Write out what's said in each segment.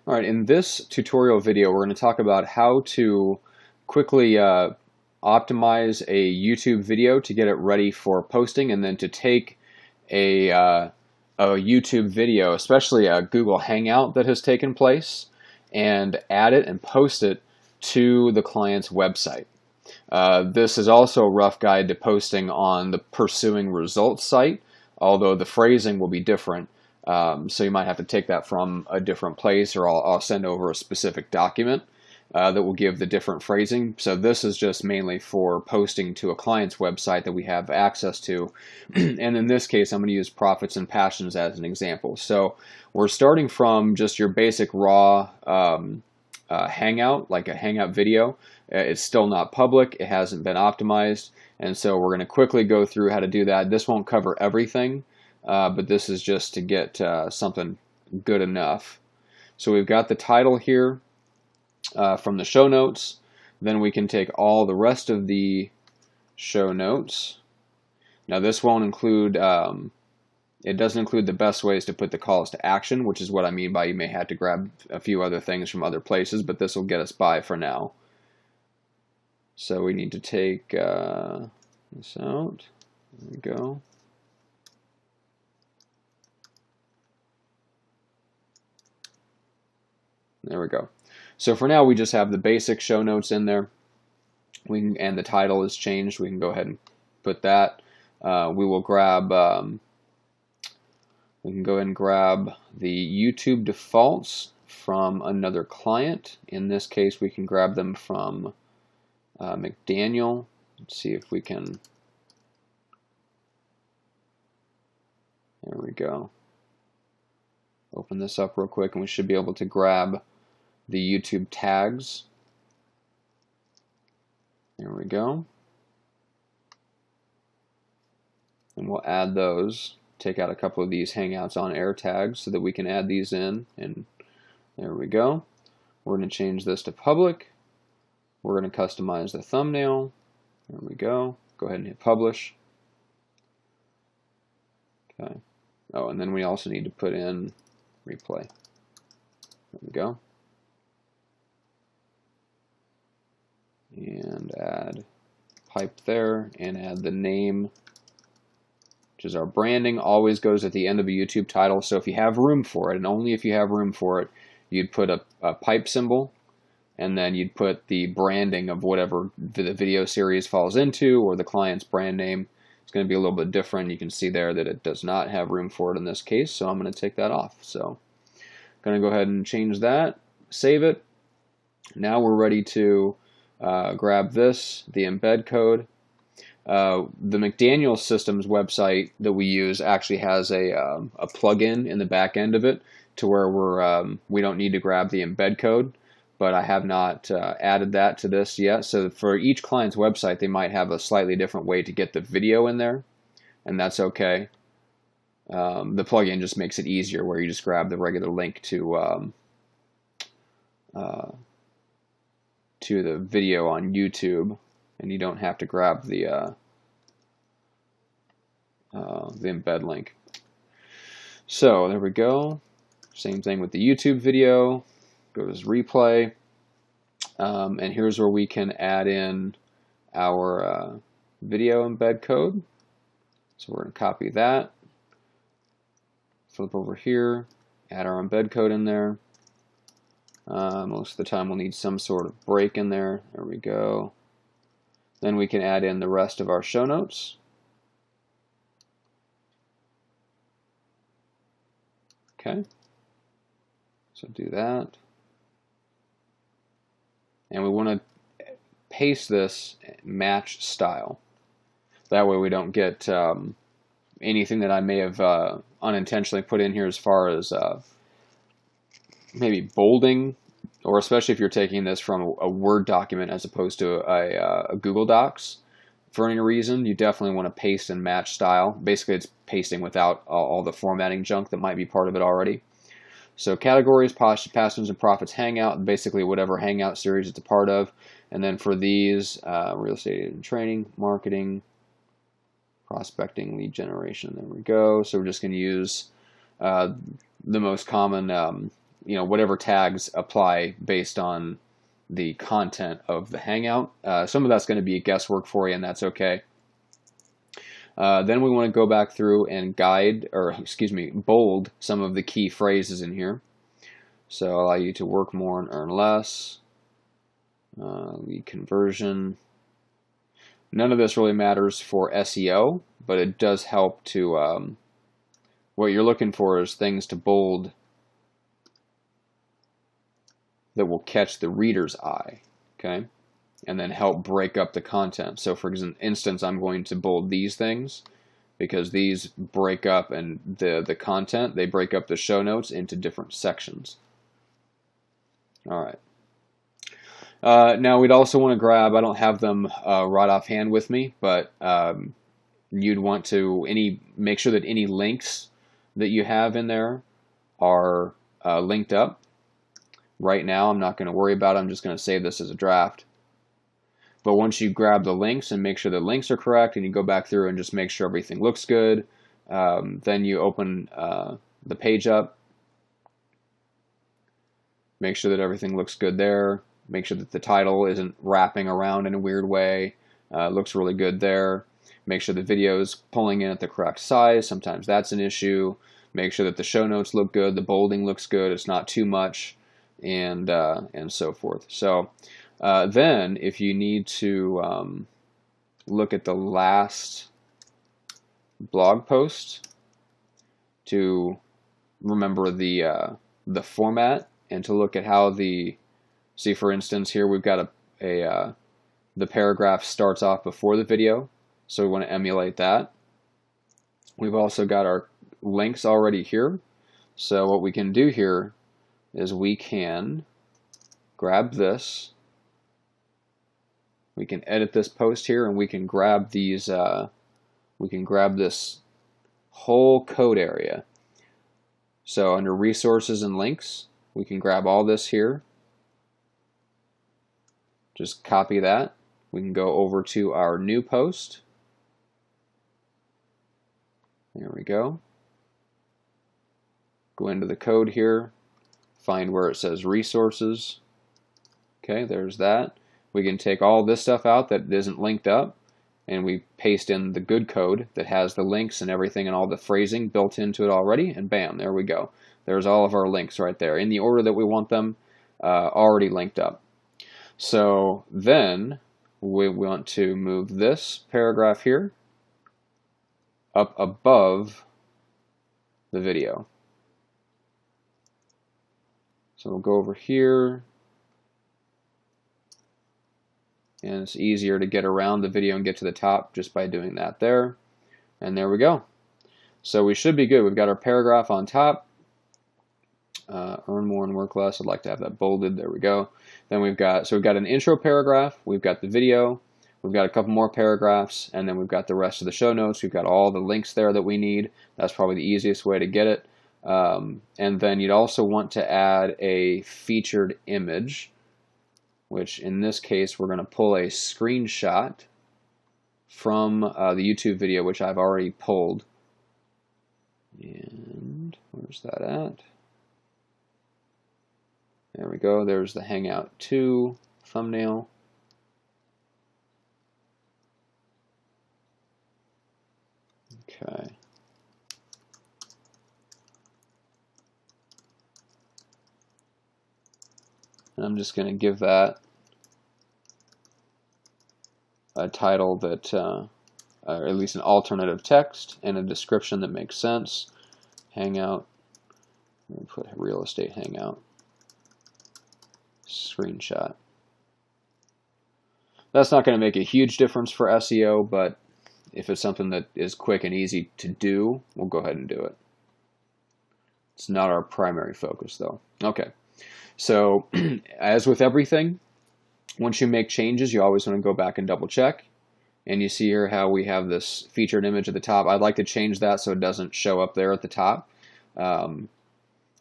All right, in this tutorial video, we're going to talk about how to quickly optimize a YouTube video to get it ready for posting, and then to take a YouTube video, especially a Google Hangout that has taken place, and add it and post it to the client's website. This is also a rough guide to posting on the Pursuing Results site, although the phrasing will be different. So you might have to take that from a different place, or I'll send over a specific document that will give the different phrasing. So this is just mainly for posting to a client's website that we have access to. And in this case, I'm going to use Profits and Passions as an example. So we're starting from just your basic raw Hangout, like a Hangout video. It's still not public. It hasn't been optimized. And so we're going to quickly go through how to do that. This won't cover everything. But this is just to get something good enough. So we've got the title here from the show notes. Then we can take all the rest of the show notes. Now this won't include, it doesn't include the best ways to put the calls to action, which is what I mean by you may have to grab a few other things from other places, but this will get us by for now. So we need to take this out. There we go. There we go. So for now, we just have the basic show notes in there. And the title is changed. We can go ahead and put that. We will grab. We can go ahead and grab the YouTube defaults from another client. In this case, we can grab them from McDaniel. Let's see if we can. There we go. Open this up real quick, and we should be able to grab the YouTube tags. There we go. And we'll add those. Take out a couple of these Hangouts on Air tags so that we can add these in. And there we go. We're going to change this to public. We're going to customize the thumbnail. There we go. Go ahead and hit publish. Okay. Oh, and then we also need to put in replay. There we go. And add pipe there, and add the name, which is our branding. Always goes at the end of a YouTube title. So if you have room for it, and only if you have room for it, you'd put a pipe symbol, and then you'd put the branding of whatever the video series falls into, or the client's brand name. It's going to be a little bit different. You can see there that it does not have room for it in this case, so I'm going to take that off. So I'm going to go ahead and change that, save it. Now we're ready to grab this, the embed code. The McDaniel Systems website that we use actually has a plugin in the back end of it to where we don't need to grab the embed code, but I have not added that to this yet. So for each client's website, they might have a slightly different way to get the video in there, and that's okay. The plugin just makes it easier, where you just grab the regular link to the video on YouTube, and you don't have to grab the embed link. So there we go. Same thing with the YouTube video. Go to replay, and here's where we can add in our video embed code. So we're going to copy that, flip over here, add our embed code in there. Most of the time we'll need some sort of break in there. There we go. Then we can add in the rest of our show notes. Okay. So do that. And we want to paste this match style. That way we don't get anything that I may have unintentionally put in here as far as maybe bolding, or especially if you're taking this from a Word document as opposed to a Google Docs for any reason, you definitely want to paste and match style. Basically, it's pasting without all the formatting junk that might be part of it already. So categories, Passions and Profits Hangout, basically whatever Hangout series it's a part of. And then for these, real estate and training, marketing, prospecting, lead generation. There we go. So we're just going to use the most common whatever tags apply based on the content of the Hangout. Some of that's going to be guesswork for you, and that's okay. Then we want to go back through and bold some of the key phrases in here. So allow you to work more and earn less. Lead conversion. None of this really matters for SEO, but it does help to, what you're looking for is things to bold that will catch the reader's eye, okay? And then help break up the content. So for instance, I'm going to bold these things because these break up and the content, they break up the show notes into different sections. All right. Now we'd also want to grab, I don't have them right offhand with me, but you'd want to make sure that any links that you have in there are linked up. Right now I'm not going to worry about it, I'm just going to save this as a draft. But once you grab the links and make sure the links are correct and you go back through and just make sure everything looks good, then you open the page up, make sure that everything looks good there, make sure that the title isn't wrapping around in a weird way, looks really good there, make sure the video is pulling in at the correct size, sometimes that's an issue, make sure that the show notes look good, the bolding looks good, it's not too much, and so forth. So then if you need to look at the last blog post to remember the format and to look at how see for instance here we've got the paragraph starts off before the video, so we want to emulate that. We've also got our links already here, so what we can do here is we can grab this, we can edit this post here, and we can grab these we can grab this whole code area. So under resources and links, we can grab all this here, just copy that. We can go over to our new post. There we go. Go into the code here, find where it says resources. Okay, there's that. We can take all this stuff out that isn't linked up, and we paste in the good code that has the links and everything and all the phrasing built into it already, and bam, there we go. There's all of our links right there in the order that we want them, already linked up. So then we want to move this paragraph here up above the video. So we'll go over here, and it's easier to get around the video and get to the top just by doing that there. And there we go. So we should be good. We've got our paragraph on top. Earn more and work less. I'd like to have that bolded. There we go. Then we've got an intro paragraph. We've got the video. We've got a couple more paragraphs, and then we've got the rest of the show notes. We've got all the links there that we need. That's probably the easiest way to get it. And then you'd also want to add a featured image, which in this case we're going to pull a screenshot from the YouTube video, which I've already pulled. And where's that at? There we go. There's the Hangout 2 thumbnail. Okay. And I'm just going to give that a title that, or at least an alternative text and a description that makes sense. Hangout. Let me put real estate Hangout. Screenshot. That's not going to make a huge difference for SEO, but if it's something that is quick and easy to do, we'll go ahead and do it. It's not our primary focus though. Okay. So as with everything, once you make changes, you always want to go back and double check. And you see here how we have this featured image at the top. I'd like to change that so it doesn't show up there at the top.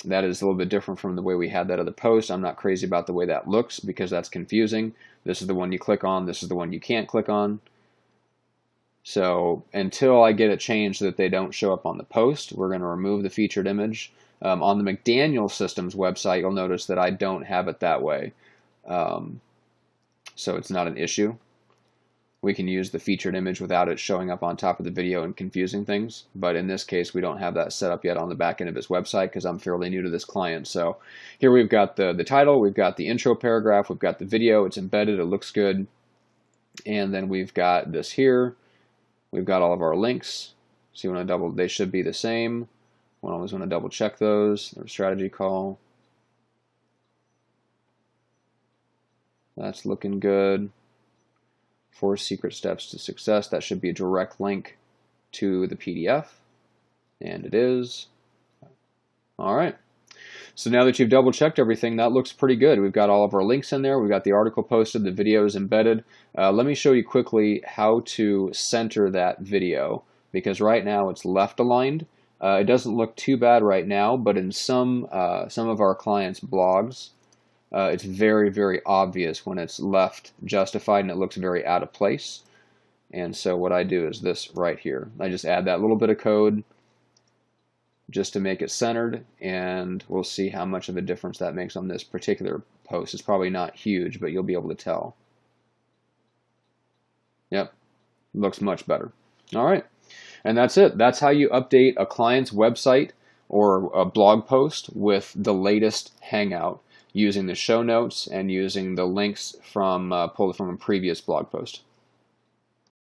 That is a little bit different from the way we had that other post. I'm not crazy about the way that looks because that's confusing. This is the one you click on. This is the one you can't click on. So until I get it changed so that they don't show up on the post, we're going to remove the featured image. On the McDaniel Systems website, you'll notice that I don't have it that way. So it's not an issue. We can use the featured image without it showing up on top of the video and confusing things. But in this case, we don't have that set up yet on the back end of his website because I'm fairly new to this client. So here we've got the title, we've got the intro paragraph, we've got the video, it's embedded, it looks good. And then we've got this here. We've got all of our links. So you want to double, they should be the same. We always want to double check those. Their strategy call. That's looking good. 4 secret steps to success. That should be a direct link to the PDF. And it is. All right. So now that you've double checked everything, that looks pretty good. We've got all of our links in there. We've got the article posted. The video is embedded. Let me show you quickly how to center that video, because right now it's left aligned. It doesn't look too bad right now, but in some of our clients' blogs, it's very, very obvious when it's left justified and it looks very out of place. And so what I do is this right here. I just add that little bit of code just to make it centered, and we'll see how much of a difference that makes on this particular post. It's probably not huge, but you'll be able to tell. Yep, looks much better. All right, and that's it. That's how you update a client's website or a blog post with the latest Hangout, using the show notes and using the links from pulled from a previous blog post.